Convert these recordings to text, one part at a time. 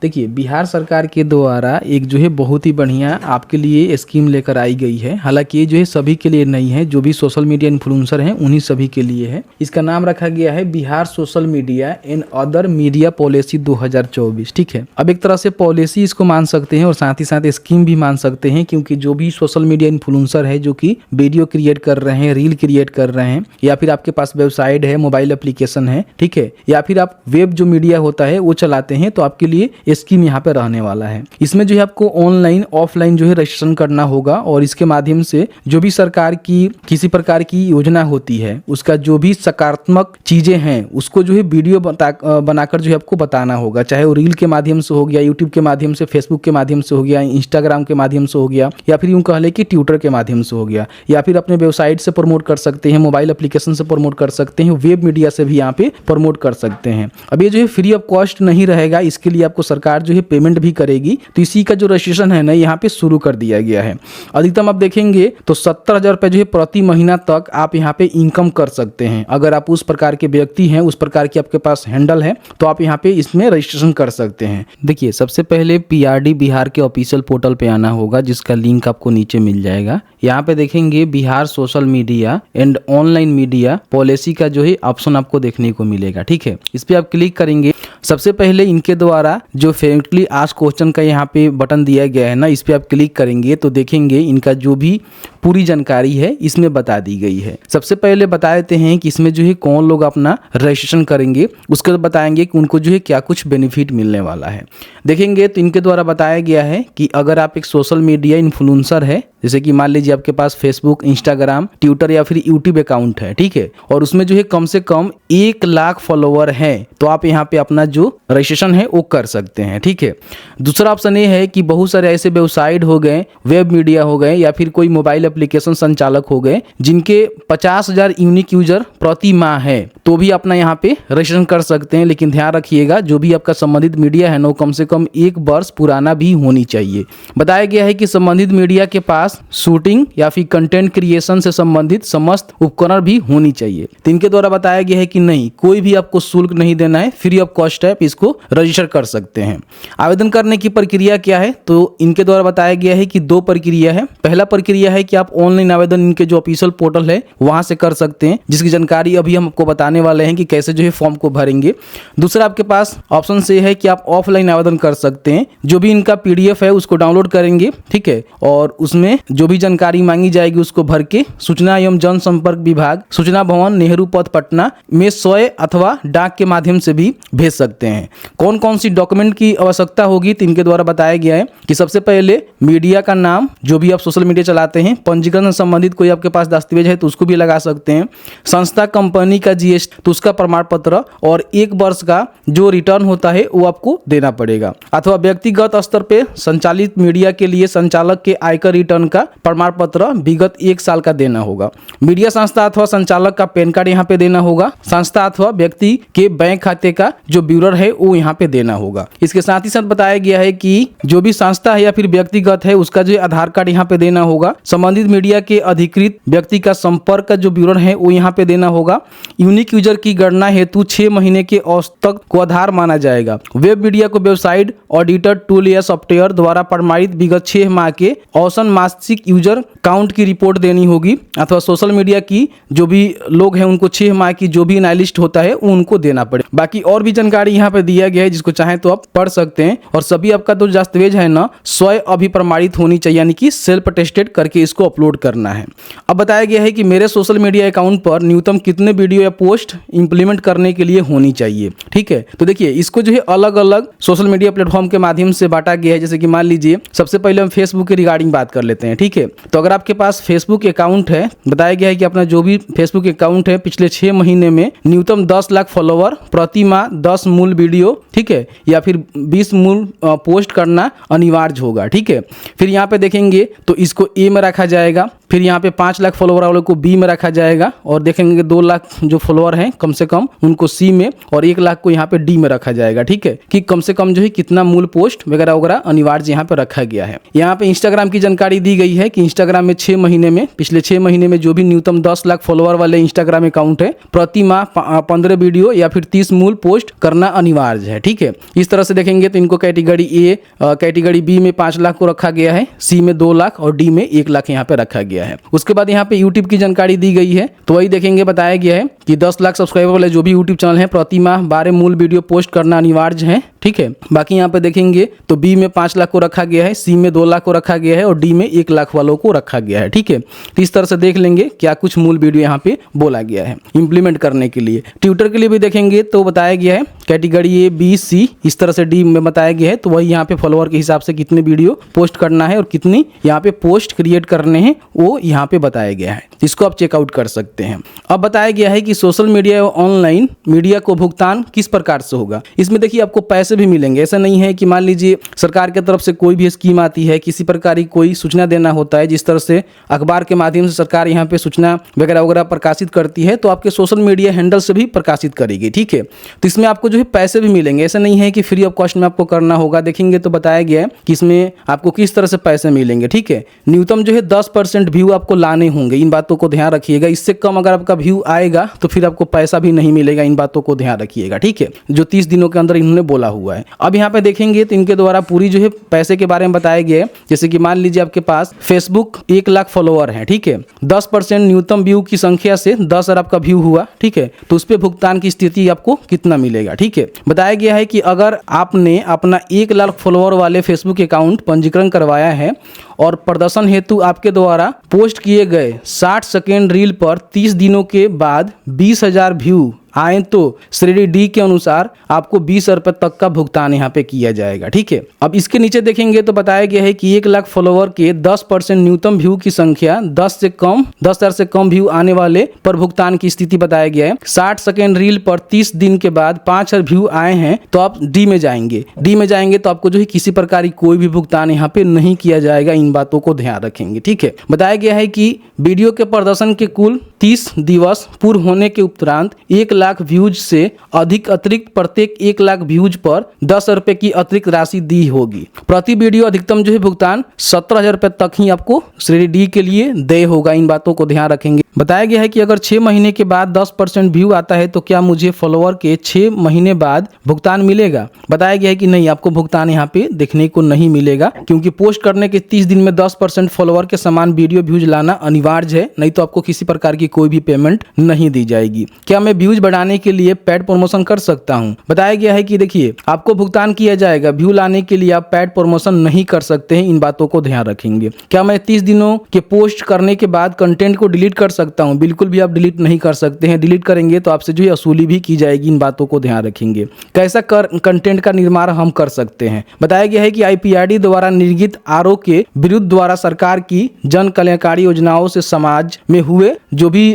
देखिए, बिहार सरकार के द्वारा एक जो है बहुत ही बढ़िया आपके लिए स्कीम लेकर आई गई है। हालांकि ये जो है सभी के लिए नहीं है, जो भी सोशल मीडिया इन्फ्लुएंसर हैं उन्हीं सभी के लिए है। इसका नाम रखा गया है Bihar social media and other media policy 2024। ठीक है, अब एक तरह से पॉलिसी इसको मान सकते हैं और साथ ही साथ स्कीम भी मान सकते हैं, क्योंकि जो भी सोशल मीडिया इन्फ्लुएंसर है जो कि वीडियो क्रिएट कर रहे हैं, रील क्रिएट कर रहे हैं, या फिर आपके पास वेबसाइट है, मोबाइल एप्लीकेशन है, ठीक है, या फिर आप वेब जो मीडिया होता है वो चलाते हैं, तो आपके लिए स्कीम यहाँ पे रहने वाला है। इसमें जो है आपको ऑनलाइन ऑफलाइन जो है रजिस्ट्रेशन करना होगा और इसके माध्यम से जो भी सरकार की किसी प्रकार की योजना होती है उसका जो भी सकारात्मक चीजें हैं उसको जो है वीडियो बनाकर जो है आपको बताना होगा, चाहे वो रील के माध्यम से हो गया, यूट्यूब के माध्यम से, फेसबुक के माध्यम से हो गया, इंस्टाग्राम के माध्यम से हो गया, या फिर यूं कह ले कि ट्विटर के माध्यम से हो गया, या फिर अपने वेबसाइट से प्रमोट कर सकते हैं, मोबाइल एप्लीकेशन से प्रमोट कर सकते हैं, वेब मीडिया से भी यहाँ पे प्रमोट कर सकते हैं। अब ये जो है फ्री ऑफ कॉस्ट नहीं रहेगा, इसके लिए आपको सरकार जो है पेमेंट भी करेगी। तो इसी का जो रजिस्ट्रेशन है ना यहाँ पे शुरू कर दिया गया है। अधिकतम आप देखेंगे तो 70,000 रुपये जो है प्रति महीना तक आप यहाँ पे इनकम कर सकते हैं। अगर आप उस प्रकार के व्यक्ति हैं, उस प्रकार की आपके पास हैंडल है, तो आप यहाँ पे इसमें रजिस्ट्रेशन कर सकते हैं। देखिए, सबसे पहले PRD बिहार के ऑफिशियल पोर्टल पे आना होगा, जिसका लिंक आपको नीचे मिल जाएगा। यहाँ पे देखेंगे Bihar social media and online media policy का जो है ऑप्शन आपको देखने को मिलेगा। ठीक है, इस पर आप क्लिक करेंगे। सबसे पहले इनके द्वारा जो फ्रेक्वेंटली आस्क्ड क्वेश्चन का यहाँ पे बटन दिया गया है ना, इस पे आप क्लिक करेंगे तो देखेंगे इनका जो भी पूरी जानकारी है इसमें बता दी गई है। सबसे पहले बता देते हैं कि इसमें जो है कौन लोग अपना रजिस्ट्रेशन करेंगे, उसके बाद बताएंगे कि उनको जो है क्या कुछ बेनिफिट मिलने वाला है। देखेंगे तो इनके द्वारा बताया गया है कि अगर आप एक सोशल मीडिया इन्फ्लुएंसर है, जैसे कि मान लीजिए आपके पास फेसबुक, इंस्टाग्राम, ट्विटर या फिर यूट्यूब अकाउंट है, ठीक है, और उसमें जो है कम से कम 1 लाख फॉलोवर है, तो आप यहाँ पे अपना जो रजिस्ट्रेशन है वो कर सकते हैं। ठीक है, दूसरा ऑप्शन ये है कि बहुत सारे ऐसे वेबसाइट हो गए, वेब मीडिया हो गए, या फिर कोई मोबाइल एप्लीकेशन संचालक हो गए जिनके 50,000 यूनिक यूजर प्रति माह है, तो भी अपना यहाँ पे रजिस्ट्रेशन कर सकते हैं। लेकिन ध्यान रखिएगा जो भी आपका संबंधित मीडिया है ना, कम से कम 1 वर्ष पुराना भी होनी चाहिए। बताया गया है कि संबंधित मीडिया के पास शूटिंग या फिर कंटेंट क्रिएशन से संबंधित समस्त उपकरण भी होनी चाहिए। तो इनके द्वारा बताया गया है कि नहीं, कोई भी आपको शुल्क नहीं देना है, फ्री ऑफ कॉस्ट है, इसको रजिस्टर कर सकते हैं। आवेदन करने की प्रक्रिया क्या है, तो इनके द्वारा बताया गया है कि 2 प्रक्रिया है। पहला प्रक्रिया है कि आप ऑनलाइन आवेदन इनके जो ऑफिशियल पोर्टल है वहां से कर सकते हैं, जिसकी जानकारी अभी हम आपको बताने वाले हैं कि कैसे जो है फॉर्म को भरेंगे। दूसरा आपके पास ऑप्शन से है कि आप ऑफलाइन आवेदन कर सकते हैं, जो भी इनका PDF है उसको डाउनलोड करेंगे, ठीक है, और उसमें जो भी जानकारी मांगी जाएगी उसको भर के सूचना एवं जनसंपर्क विभाग, सूचना भवन, नेहरू पथ, पटना में स्वयं अथवा डाक के माध्यम से भी भेज सकते हैं। कौन कौन सी डॉक्यूमेंट की आवश्यकता होगी, तो इनके द्वारा बताया गया है कि सबसे पहले मीडिया का नाम, जो भी आप सोशल मीडिया चलाते हैं, पंजीकरण से संबंधित कोई आपके पास दस्तावेज है तो उसको भी लगा सकते हैं, संस्था कंपनी का GST तो उसका प्रमाण पत्र, और 1 वर्ष का जो रिटर्न होता है वो आपको देना पड़ेगा। अथवा व्यक्तिगत स्तर पे संचालित मीडिया के लिए संचालक के आयकर रिटर्न का प्रमाण पत्र विगत 1 साल का देना होगा। मीडिया संस्था अथवा संचालक का पैन कार्ड यहाँ पे देना होगा। संस्था अथवा व्यक्ति के बैंक खाते का जो ब्यूरो है वो यहाँ पे देना होगा। इसके साथ ही साथ बताया गया है कि जो भी संस्था है या फिर व्यक्तिगत है उसका जो आधार कार्ड यहाँ पे देना होगा। संबंधित मीडिया के अधिकृत व्यक्ति का संपर्क का जो ब्यूरो है वो यहाँ पे देना होगा। यूनिक यूजर की गणना हेतु 6 महीने के औसत को आधार माना जाएगा। वेब मीडिया को वेबसाइट ऑडिटर टूल या सॉफ्टवेयर द्वारा प्रमाणित विगत 6 माह के औसत मासिक यूजर काउंट की रिपोर्ट देनी होगी। अथवा सोशल मीडिया की जो भी लोग हैं उनको 6 माह की जो भी एनालिस्ट होता है वो उनको देना पड़े। बाकी और भी जानकारी यहाँ पे दिया गया है, जिसको चाहे तो आप पढ़ सकते हैं। और सभी आपका जो दस्तावेज है ना स्वयं अभिप्रमाणित होनी चाहिए, यानी कि सेल्फ अटेस्टेड करके इसको अपलोड करना है। अब बताया गया है कि मेरे सोशल मीडिया अकाउंट पर न्यूनतम कितने वीडियो या पोस्ट इंप्लीमेंट करने के लिए होनी चाहिए। ठीक है, तो देखिए इसको जो है अलग अलग सोशल मीडिया प्लेटफॉर्म के माध्यम से बांटा गया है। जैसे कि मान लीजिए सबसे पहले हम फेसबुक के रिगार्डिंग बात कर लेते हैं। ठीक है, तो अगर आपके पास फेसबुक अकाउंट है, बताया गया है कि अपना जो भी फेसबुक अकाउंट है पिछले 6 महीने में न्यूनतम 10 लाख फॉलोवर, प्रति माह 10 मूल वीडियो, ठीक है, या फिर 20 मूल पोस्ट करना अनिवार्य होगा। ठीक है, फिर यहाँ पे देखेंगे तो इसको ए में रखा जाएगा। फिर यहाँ पे 5 लाख फॉलोवर वालों को बी में रखा जाएगा और देखेंगे 2 लाख जो फॉलोवर हैं कम से कम उनको सी में और 1 लाख को यहाँ पे डी में रखा जाएगा। ठीक है, कि कम से कम जो है कितना मूल पोस्ट वगैरह वगैरह अनिवार्य यहाँ पे रखा गया है। यहाँ पे इंस्टाग्राम की जानकारी दी गई है कि इंस्टाग्राम में 6 महीने में पिछले 6 महीने में जो भी न्यूनतम 10 लाख फॉलोवर वाले इंस्टाग्राम अकाउंट है प्रति माह 15 वीडियो या फिर 30 मूल पोस्ट करना अनिवार्य है। ठीक है, इस तरह से देखेंगे तो इनको कैटेगरी ए, कैटेगरी बी में 5 लाख को रखा गया है, सी में 2 लाख और डी में 1 लाख यहाँ पे रखा गया है। उसके बाद यहाँ पे यूट्यूब की जानकारी दी गई है, तो वही देखेंगे बताया गया है कि 10 लाख सब्सक्राइबर वाले जो भी यूट्यूब चैनल है प्रति माह 12 मूल वीडियो पोस्ट करना अनिवार्य है। ठीक है, बाकी यहाँ पे देखेंगे तो बी में 5 लाख को रखा गया है, सी में 2 लाख को रखा गया है और डी में 1 लाख वालों को रखा गया है। ठीक है, तो इस तरह से देख लेंगे क्या कुछ मूल वीडियो यहाँ पे बोला गया है इंप्लीमेंट करने के लिए। ट्विटर के लिए भी देखेंगे तो बताया गया है कैटेगरी ए, बी, सी, इस तरह से डी में बताया गया है। तो वही यहाँ पे फॉलोअर के हिसाब से कितने वीडियो पोस्ट करना है और कितनी यहाँ पे पोस्ट क्रिएट करने हैं वो यहाँ पे बताया गया है, इसको आप चेकआउट कर सकते हैं। अब बताया गया है कि सोशल मीडिया और ऑनलाइन मीडिया को भुगतान किस प्रकार से होगा। इसमें देखिए आपको पैसे भी मिलेंगे, ऐसा नहीं है कि मान लीजिए सरकार की तरफ से कोई भी स्कीम आती है, किसी प्रकार की कोई सूचना देना होता है, जिस तरह से अखबार के माध्यम से सरकार यहाँ पे सूचना वगैरह वगैरह प्रकाशित करती है तो आपके सोशल मीडिया हैंडल से भी प्रकाशित करेगी। ठीक है, तो इसमें आपको जो है पैसे भी मिलेंगे, ऐसा नहीं है कि फ्री ऑफ कॉस्ट में आपको करना होगा। देखेंगे तो बताया गया है कि इसमें आपको किस तरह से पैसे मिलेंगे। ठीक है, न्यूनतम जो है 10% व्यू आपको लाने होंगे, इन बातों को ध्यान रखिएगा। इससे कम अगर आपका व्यू आएगा तो फिर आपको पैसा भी नहीं मिलेगा, इन बातों को ध्यान रखिएगा। ठीक है, जो 30 दिनों के अंदर इन्होंने बोला हुआ है। अब यहाँ पे देखेंगे तो इनके द्वारा पूरी जो है पैसे के बारे में बताया गया है, जैसे कि मान लीजिए आपके पास फेसबुक 1 लाख फॉलोअर है। ठीक है, 10% न्यूनतम व्यू की संख्या से 10 अरब का व्यू हुआ। ठीक है, तो उस पर भुगतान की स्थिति आपको कितना मिलेगा। ठीक है, बताया गया है कि अगर आपने अपना 1 लाख फॉलोअर वाले फेसबुक अकाउंट पंजीकरण करवाया है और प्रदर्शन हेतु आपके द्वारा पोस्ट किए गए 60 सेकेंड रील पर 30 दिनों के बाद 20,000 व्यू आए तो श्रेणी डी के अनुसार आपको 20 रुपये तक का भुगतान यहाँ पे किया जाएगा। ठीक है, अब इसके नीचे देखेंगे तो बताया गया है कि 1 लाख फॉलोअर के 10% न्यूनतम व्यू की संख्या 10,000 से कम व्यू आने वाले पर भुगतान की स्थिति बताया गया है। 60 सेकेंड रील पर 30 दिन के बाद 5,000 व्यू आए हैं तो आप डी में जाएंगे। डी में जाएंगे तो आपको जो है किसी प्रकार की कोई भी भुगतान यहाँ पे नहीं किया जाएगा, इन बातों को ध्यान रखेंगे। ठीक है, बताया गया है कि वीडियो के प्रदर्शन के कुल 30 दिवस पूर्ण होने के उपरांत 1 लाख व्यूज से अधिक अतिरिक्त प्रत्येक 1 लाख व्यूज पर 10 रुपए की अतिरिक्त राशि दी होगी। प्रति वीडियो अधिकतम जो है भुगतान 17,000 रुपए तक ही आपको श्रेणी डी के लिए देय होगा, इन बातों को ध्यान रखेंगे। बताया गया है कि अगर 6 महीने के बाद 10% व्यू आता है तो क्या मुझे फॉलोअर के 6 महीने बाद भुगतान मिलेगा। बताया गया है कि नहीं, आपको भुगतान यहाँ पे देखने को नहीं मिलेगा, क्योंकि पोस्ट करने के 30 दिन में 10% फॉलोअर के समान वीडियो व्यूज लाना अनिवार्य है, नहीं तो आपको किसी प्रकार की कोई भी पेमेंट नहीं दी जाएगी। क्या मैं व्यूज बढ़ाने के लिए पेड प्रमोशन कर सकता हूं। बताया गया है कि देखिए आपको भुगतान किया जाएगा, व्यू लाने के लिए आप पेड प्रमोशन नहीं कर सकते हैं, इन बातों को ध्यान रखेंगे। क्या मैं 30 दिनों के पोस्ट करने के बाद कंटेंट को डिलीट कर सकता हूं। बिल्कुल भी आप डिलीट नहीं कर सकते हैं, डिलीट करेंगे तो आपसे जो है वसूली भी की जाएगी, इन बातों को ध्यान रखेंगे। कैसा कंटेंट का निर्माण हम कर सकते हैं। बताया गया है कि IPRD द्वारा निर्गत RO के विरुद्ध द्वारा सरकार की जन कल्याणकारी योजनाओं से समाज में हुए जो भी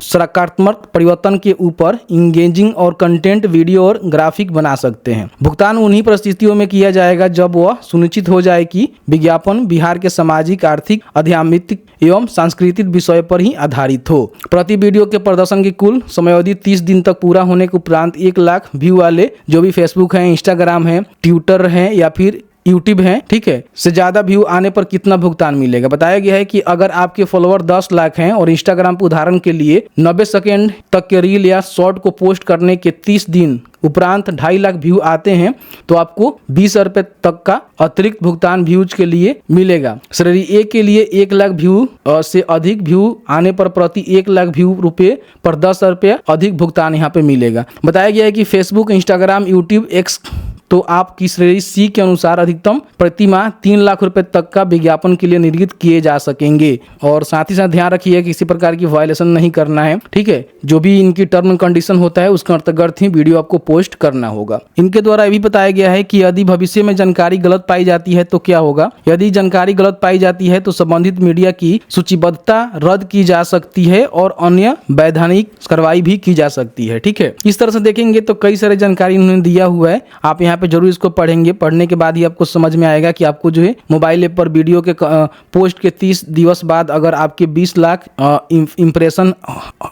सकारात्मक परिवर्तन के ऊपर इंगेजिंग और कंटेंट वीडियो और ग्राफिक बना सकते हैं। भुगतान उन्हीं परिस्थितियों में किया जाएगा जब वह सुनिश्चित हो जाए कि विज्ञापन बिहार के सामाजिक, आर्थिक, आध्यात्मिक एवं सांस्कृतिक विषय पर ही आधारित हो। प्रति वीडियो के प्रदर्शन की कुल समयावधि 30 दिन तक पूरा होने के उपरांत 1 लाख व्यू वाले जो भी फेसबुक है, इंस्टाग्राम है, ट्विटर है या फिर यूट्यूब है, ठीक है, से ज्यादा व्यू आने पर कितना भुगतान मिलेगा। बताया गया है कि अगर आपके फॉलोअर 10 लाख हैं और इंस्टाग्राम पर उदाहरण के लिए 90 सेकेंड तक के रील या शॉर्ट को पोस्ट करने के 30 दिन उपरांत 2.5 लाख व्यू आते हैं तो आपको 20 रुपए तक का अतिरिक्त भुगतान व्यूज के लिए मिलेगा। श्रेणी ए के लिए 1 लाख व्यू से अधिक व्यू आने पर प्रति 1 लाख व्यू रुपए पर 10 रुपये अधिक भुगतान यहाँ पे मिलेगा। बताया गया है कि फेसबुक, इंस्टाग्राम, यूट्यूब, एक्स तो आपकी श्रेणी सी के अनुसार अधिकतम प्रति माह 3 लाख रुपए तक का विज्ञापन के लिए निर्गत किए जा सकेंगे। और साथ ही साथ ध्यान रखिए किसी प्रकार की वायलेशन नहीं करना है, ठीक है। जो भी इनकी टर्म एंड कंडीशन होता है उसके अंतर्गत ही वीडियो आपको पोस्ट करना होगा। इनके द्वारा ये भी बताया गया है कि यदि भविष्य में जानकारी गलत पाई जाती है तो क्या होगा। यदि जानकारी गलत पाई जाती है तो संबंधित मीडिया की सूचीबद्धता रद्द की जा सकती है और अन्य वैधानिक कार्रवाई भी की जा सकती है, ठीक है। इस तरह से देखेंगे तो कई सारे जानकारी उन्होंने दिया हुआ है, आप यहाँ यहाँ पे जरूर इसको पढ़ेंगे। पढ़ने के बाद ही आपको समझ में आएगा कि आपको जो है मोबाइल ऐप पर वीडियो के पोस्ट के 30 दिवस बाद अगर आपके 20 लाख इंप्रेशन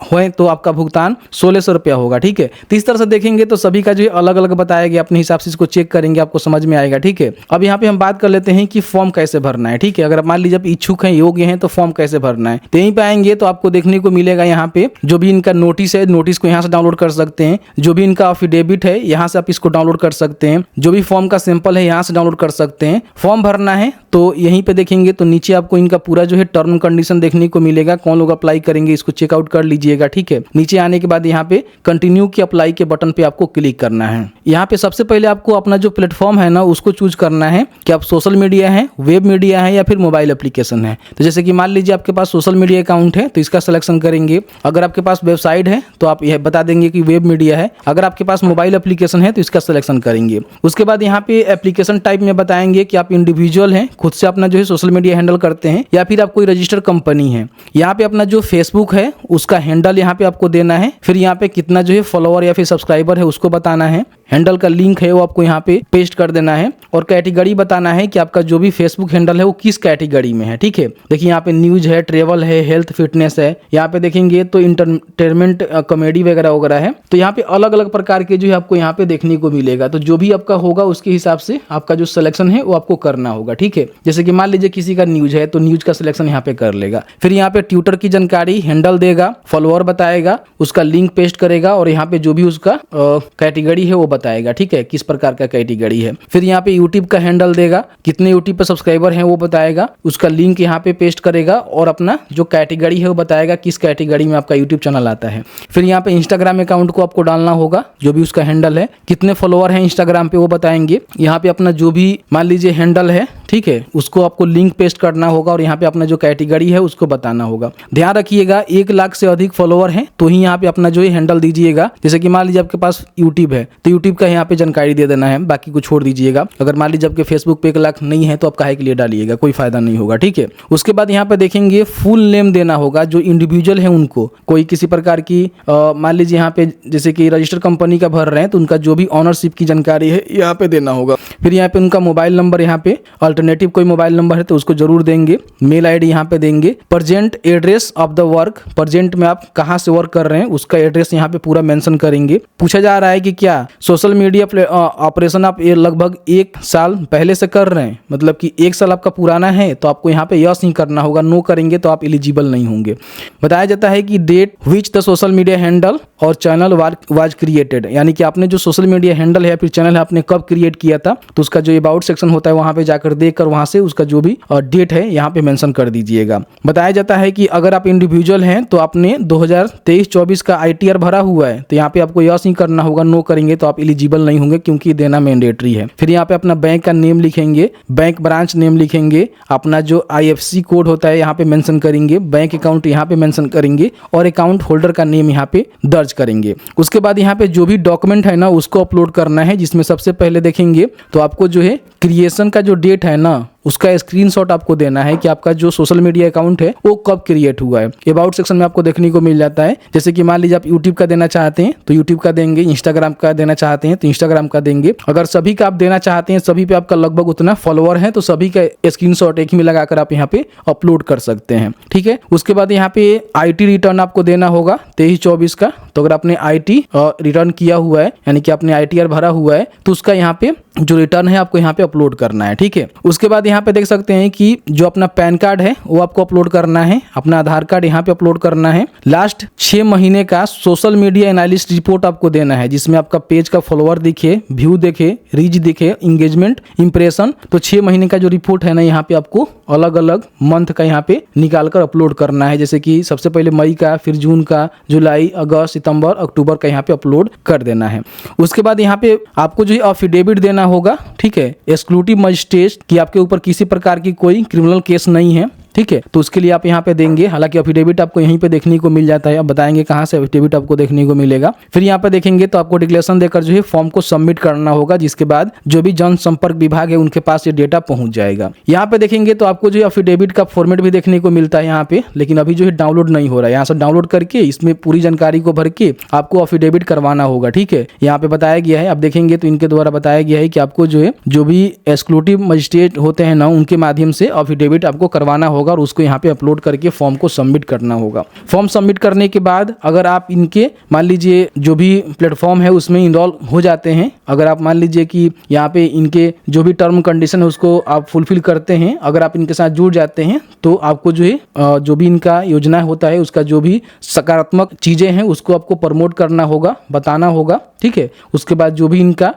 हुए तो आपका भुगतान 1600 रुपया होगा। ठीक है, तो इस तरह से देखेंगे तो सभी का जो है अलग अलग बताया गया, अपने हिसाब से इसको चेक करेंगे, आपको समझ में आएगा। ठीक है, अब यहाँ पे हम बात कर लेते हैं कि फॉर्म कैसे भरना है। ठीक है, अगर मान लीजिए आप इच्छुक हैं, योग्य हैं, तो फॉर्म कैसे भरना है। तो यहीं पे आएंगे तो आपको देखने को मिलेगा यहाँ पे जो भी इनका नोटिस है, नोटिस को यहाँ से डाउनलोड कर सकते हैं। जो भी इनका अफिडेविट है यहाँ से आप इसको डाउनलोड कर सकते हैं। जो भी फॉर्म का सैंपल है यहाँ से डाउनलोड कर सकते हैं। फॉर्म भरना है तो यहीं पे देखेंगे तो नीचे आपको इनका पूरा जो है टर्म कंडीशन देखने को मिलेगा, कौन लोग अप्लाई करेंगे, इसको चेकआउट कर लीजिएगा। ठीक है, नीचे आने के बाद यहाँ पे कंटिन्यू की अप्लाई के बटन पे आपको क्लिक करना है। यहाँ पे सबसे पहले आपको अपना जो प्लेटफॉर्म है ना उसको चूज करना है कि आप सोशल मीडिया है, वेब मीडिया है या फिर मोबाइल एप्लीकेशन है। तो जैसे कि मान लीजिए आपके पास सोशल मीडिया अकाउंट है तो इसका सिलेक्शन करेंगे। अगर आपके पास वेबसाइट है तो आप यह बता देंगे कि वेब मीडिया है। अगर आपके पास मोबाइल एप्लीकेशन है तो इसका सिलेक्शन करेंगे। उसके बाद यहाँ पे एप्लीकेशन टाइप में बताएंगे कि आप इंडिविजुअल हैं, खुद से अपना जो है सोशल मीडिया हैंडल करते हैं, या फिर आप कोई रजिस्टर्ड कंपनी है। यहाँ पे अपना जो फेसबुक है उसका हैंडल यहाँ पे आपको देना है। फिर यहाँ पे कितना जो है फॉलोअर या फिर सब्सक्राइबर है उसको बताना है। हैंडल का लिंक है वो आपको यहाँ पे पेस्ट कर देना है और कैटेगरी बताना है कि आपका जो भी फेसबुक हैंडल है वो किस कैटेगरी में है। ठीक है, देखिए यहाँ पे न्यूज है, ट्रेवल है, हेल्थ फिटनेस है। यहाँ पे देखेंगे तो इंटरटेनमेंट कॉमेडी वगैरह वगैरह है। तो यहाँ पे अलग अलग प्रकार के जो है आपको यहाँ पे देखने को मिलेगा। तो जो भी आपका होगा उसके हिसाब से आपका जो सिलेक्शन है वो आपको करना होगा। ठीक है, जैसे कि मान लीजिए किसी का न्यूज है तो न्यूज का सिलेक्शन यहाँ पे कर लेगा। फिर यहाँ पे ट्विटर की जानकारी, हैंडल देगा, फॉलोअर बताएगा, उसका लिंक पेस्ट करेगा और यहाँ पे जो भी उसका कैटेगरी है वो बताएगा। ठीक है, किस प्रकार का कैटेगरी है। फिर यहाँ पे यूट्यूब का हैंडल देगा, कितने यूट्यूब पे सब्सक्राइबर हैं वो बताएगा, उसका लिंक यहाँ पे पेस्ट करेगा और अपना जो कैटेगरी है वो बताएगा किस कैटेगरी में आपका यूट्यूब चैनल आता है। फिर यहाँ पे इंस्टाग्राम अकाउंट को आपको डालना होगा, जो भी उसका हैंडल है, कितने फॉलोअर हैं इंस्टाग्राम पे वो बताएंगे। यहाँ पे अपना जो भी मान लीजिए हैंडल है, ठीक है, उसको आपको लिंक पेस्ट करना होगा और यहाँ पे अपना जो कैटेगरी है उसको बताना होगा। ध्यान रखिएगा 1 लाख से अधिक फॉलोअर हैं तो ही यहाँ पे अपना जो है हैंडल दीजिएगा। जैसे कि मान लीजिए आपके पास यूट्यूब है तो यूट्यूब का यहाँ पे जानकारी दे देना है, बाकी को छोड़ दीजिएगा। अगर मान लीजिए आपके फेसबुक पे 1 लाख नहीं है तो आप काहे के लिए डालिएगा, कोई फायदा नहीं होगा। ठीक है, उसके बाद यहाँ पे देखेंगे फुल नेम देना होगा। जो इंडिविजुअल है उनको कोई किसी प्रकार की मान लीजिए यहाँ पे जैसे कि रजिस्टर्ड कंपनी का भर रहे हैं तो उनका जो भी ऑनरशिप की जानकारी है यहाँ पे देना होगा। फिर यहाँ पे उनका मोबाइल नंबर, यहाँ पे अल्टरनेटिव कोई मोबाइल नंबर है तो उसको जरूर देंगे। मेल आईडी यहाँ पे देंगे। Present address of the work, present में आप कहाँ से वर्क कर रहे हैं उसका एड्रेस यहाँ पे पूरा मेंशन करेंगे। पूछा जा रहा है कि क्या सोशल मीडिया ऑपरेशन आप ये लगभग 1 साल पहले से कर रहे हैं, मतलब कि 1 साल आपका पुराना है तो आपको यहाँ पे यस नहीं करना होगा, नो करेंगे तो आप एलिजिबल नहीं होंगे। बताया जाता है कि date which the social media handle और चैनल वाज क्रिएटेड, यानी कि आपने जो सोशल मीडिया हैंडल है या फिर चैनल है आपने कब क्रिएट किया था तो उसका जो अबाउट सेक्शन होता है वहां पे जाकर देखकर वहां से उसका जो भी डेट है यहाँ पे मेंशन कर दीजिएगा। बताया जाता है कि अगर आप इंडिविजुअल हैं तो आपने 2023-24 का ITR भरा हुआ है तो यहाँ पे आपको यस नहीं करना होगा, नो करेंगे तो आप एलिजिबल नहीं होंगे क्योंकि देना मैंडेटरी है। फिर यहाँ पे अपना बैंक का नेम लिखेंगे, बैंक ब्रांच नेम लिखेंगे, अपना जो IFSC कोड होता है यहाँ पे मेंशन करेंगे, बैंक अकाउंट यहाँ पे मेंशन करेंगे और अकाउंट होल्डर का नेम यहाँ पे दर्ज करेंगे। उसके बाद यहाँ पे जो भी डॉक्यूमेंट है ना उसको अपलोड करना है, जिसमें सबसे पहले देखेंगे तो आपको जो है क्रिएशन का जो डेट है ना उसका स्क्रीनशॉट आपको देना है कि आपका जो सोशल मीडिया अकाउंट है वो कब क्रिएट हुआ है। अबाउट सेक्शन में आपको देखने को मिल जाता है। जैसे कि मान लीजिए आप यूट्यूब का देना चाहते हैं तो यूट्यूब का देंगे, इंस्टाग्राम का देना चाहते हैं तो इंस्टाग्राम का देंगे। अगर सभी का आप देना चाहते हैं, सभी पे आपका लगभग उतना फॉलोअर है तो सभी का स्क्रीनशॉट एक ही में लगाकर आप यहाँ पे अपलोड कर सकते हैं। ठीक है, उसके बाद यहाँ पे IT रिटर्न आपको देना होगा 23-24 का। तो अगर आपने IT रिटर्न किया हुआ है यानी कि आपने ITR भरा हुआ है तो उसका यहाँ पे जो रिटर्न है आपको यहाँ पे अपलोड करना है। ठीक है, उसके बाद यहाँ पे देख सकते हैं कि जो अपना पैन कार्ड है वो आपको अपलोड करना है, अपना आधार कार्ड यहाँ पे अपलोड करना है। लास्ट 6 महीने का सोशल मीडिया एनालिस्ट रिपोर्ट आपको देना है जिसमें आपका पेज का फॉलोअर दिखे, व्यू दिखे, रीच दिखे, इंगेजमेंट, इंप्रेशन। तो 6 महीने का जो रिपोर्ट है ना यहाँ पे आपको अलग अलग मंथ का यहाँ पे निकाल कर अपलोड करना है। जैसे कि सबसे पहले मई का, फिर जून का, जुलाई, अगस्त, सितंबर, अक्टूबर का यहाँ पे अपलोड कर देना है। उसके बाद यहाँ पे आपको जो है अफिडेविट देना होगा। ठीक है, एक्सक्लूसिव मजिस्ट्रेट कि आपके ऊपर किसी प्रकार की कोई क्रिमिनल केस नहीं है। ठीक है। तो उसके लिए आप यहाँ पे देंगे, हालांकि एफिडेविट आपको यहीं पे देखने को मिल जाता है, अब बताएंगे कहाँ से एफिडेविट आपको देखने को मिलेगा। फिर यहाँ पे देखेंगे तो आपको डिक्लेरेशन देकर जो है फॉर्म को सबमिट करना होगा, जिसके बाद जो भी जनसंपर्क विभाग है उनके पास ये डेटा पहुंच जाएगा। यहाँ पे देखेंगे तो आपको जो है एफिडेविट का फॉर्मेट भी देखने को मिलता है यहाँ पे, लेकिन अभी जो है डाउनलोड नहीं हो रहा है। यहाँ से डाउनलोड करके इसमें पूरी जानकारी को भर के आपको एफिडेविट करवाना होगा, ठीक है। यहाँ पे बताया गया है, अब देखेंगे तो इनके द्वारा बताया गया है कि आपको जो है जो भी एक्सक्लूसिव मजिस्ट्रेट होते हैं ना, उनके माध्यम से एफिडेविट आपको करवाना होगा और उसको यहाँ पे अपलोड करके फॉर्म को सबमिट करना होगा। फॉर्म सबमिट करने के बाद अगर आप इनके मान लीजिए जो भी प्लेटफॉर्म है उसमें इन्वॉल्व हो जाते हैं, अगर आप मान लीजिए कि यहाँ पे इनके जो भी टर्म कंडीशन है उसको आप फुलफिल करते हैं, अगर आप इनके साथ जुड़ जाते हैं तो आपको जो है जो भी इनका योजना होता है उसका जो भी सकारात्मक चीजें हैं उसको आपको प्रमोट करना होगा, बताना होगा, ठीक है। उसके बाद जो भी इनका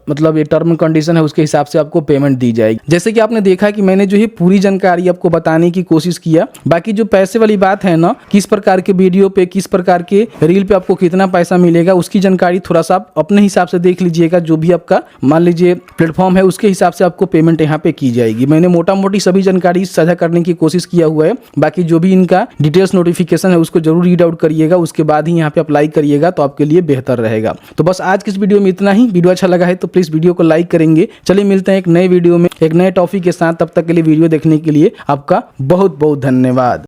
मतलब ये टर्म कंडीशन है उसके हिसाब से आपको पेमेंट दी जाएगी। जैसे कि आपने देखा कि मैंने जो है पूरी जानकारी आपको बताने की कोशिश किया। बाकी जो पैसे वाली बात है ना, किस प्रकार के वीडियो पे, किस प्रकार के रील पे आपको कितना पैसा मिलेगा, उसकी जानकारी थोड़ा सा आप अपने हिसाब से देख लीजिएगा। जो भी आपका मान लीजिए प्लेटफॉर्म है उसके हिसाब से आपको पेमेंट यहाँ पे की जाएगी। मैंने मोटा मोटी सभी जानकारी साझा करने की कोशिश किया हुआ है। बाकी जो भी इनका डिटेल्स नोटिफिकेशन है उसको जरूर रीड आउट करिएगा, उसके बाद ही यहाँ पे अप्लाई करिएगा तो आपके लिए बेहतर रहेगा। तो बस आज की इस वीडियो में इतना ही। वीडियो अच्छा लगा है तो प्लीज वीडियो को लाइक करेंगे। चलिए मिलते हैं एक नए वीडियो में एक नए टॉपिक के साथ, तब तक के लिए वीडियो देखने के लिए आपका बहुत बहुत धन्यवाद।